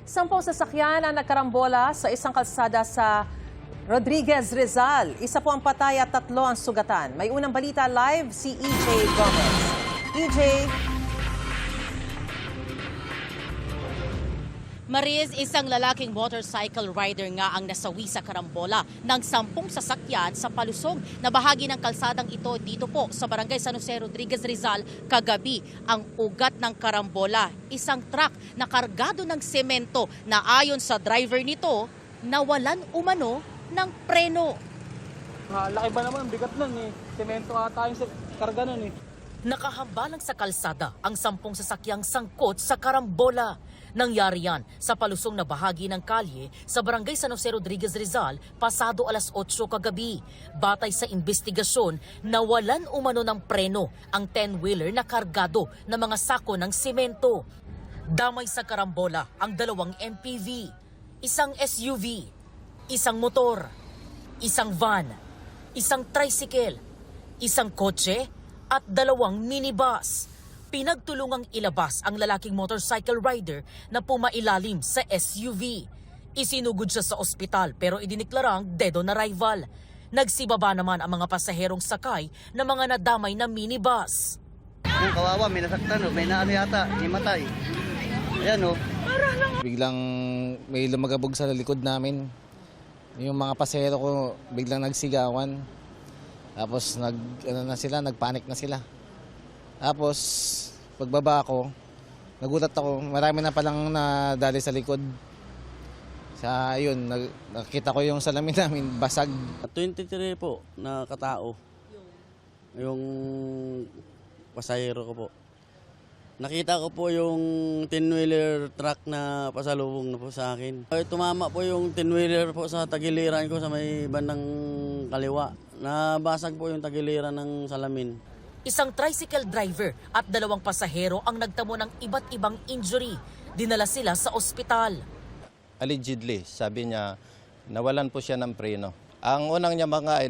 Sampung sasakyan ang nagkarambola sa isang kalsada sa Rodriguez, Rizal. Isa po ang patay at 3 ang sugatan. May unang balita live si EJ Gomez. EJ. Mariz, isang lalaking motorcycle rider nga ang nasawi sa karambola ng 10 sasakyan sa palusog na bahagi ng kalsadang ito dito po sa Barangay San Jose, Rodriguez, Rizal kagabi. Ang ugat ng karambola, isang truck na kargado ng semento na ayon sa driver nito, nawalan umano ng preno. Laki ba naman, bigat nun eh. Semento ata yung karga nun eh. Nakahambalang sa kalsada ang 10 sasakyang sangkot sa karambola. Nangyari yan sa palusong na bahagi ng kalye sa Barangay San Jose, Rodriguez, Rizal pasado alas 8 kagabi. Batay sa investigasyon, nawalan umano ng preno ang 10-wheeler na kargado ng mga sako ng semento. Damay sa karambola ang 2 MPV, isang SUV, isang motor, isang van, isang tricycle, isang kotse at 2 minibus. Pinagtulungang ilabas ang lalaking motorcycle rider na pumailalim sa SUV. Isinugod siya sa ospital pero idiniklarang dead on arrival. Nagsibaba naman ang mga pasaherong sakay ng mga nadamay na minibus. Yung kawawa, may nasaktan, may naano yata, himatay. Ayan o. Biglang may lumagabog sa likod namin. Yung mga pasahero ko biglang nagsigawan. Tapos nagpanik na sila. Tapos pagbaba ko, nagulat ako, marami na palang nadali sa likod. Ayun, nakita ko yung salamin namin, basag. 23 po na katao. Yung pasahero ko po. Nakita ko po yung 10-wheeler truck na pasalubong na po sa akin. Tumama po yung 10-wheeler po sa tagiliran ko sa may bandang kaliwa. Nabasag po yung tagiliran ng salamin. Isang tricycle driver at 2 pasahero ang nagtamo ng iba't ibang injury. Dinala sila sa ospital. Allegedly, sabi niya, nawalan po siya ng preno. Ang unang niya mga ay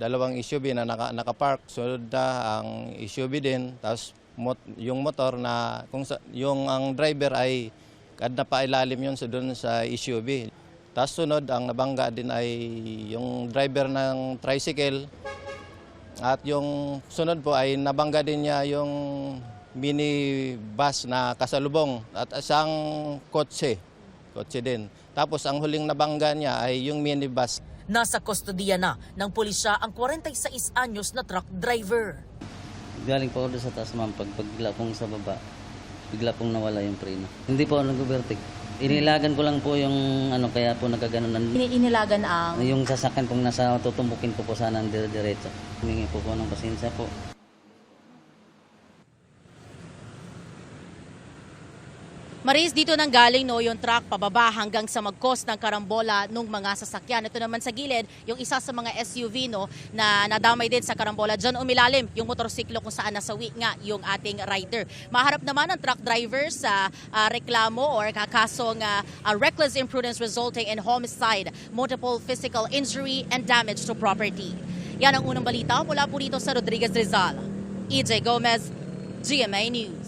dalawang SUV na nakapark. Sunod na ang SUV din, tapos yung motor na ang driver ay kadna pa ilalim yun doon sa SUV. Tapos sunod, ang nabangga din ay yung driver ng tricycle. At yung sunod po ay nabangga din niya yung minibus na kasalubong at isang kotse din. Tapos ang huling nabangga niya ay yung minibus. Nasa kustodiya na ng pulisya ang 46 anyos na truck driver. Galing po ako doon sa taas, ma'am. Pagbigla pong sa baba, bigla pong nawala yung preno. Hindi po ako nag-overtake. Inilagan ko lang po yung kaya po nagkaganon. Inilagan ang? Yung sasakyan pong nasa tutumbukin ko po sana ng dire-diretso. Humingi po ng pasensya po. Maris, dito nang galing yung truck pababa hanggang sa mag-cause ng karambola ng mga sasakyan. Ito naman sa gilid, yung isa sa mga SUV na nadamay din sa karambola. Diyan umilalim yung motorsiklo kung saan nasawi nga yung ating rider. Maharap naman ang truck driver sa reklamo or kakasong reckless imprudence resulting in homicide, multiple physical injury and damage to property. Yan ang unang balita mula po dito sa Rodriguez, Rizal. EJ Gomez, GMA News.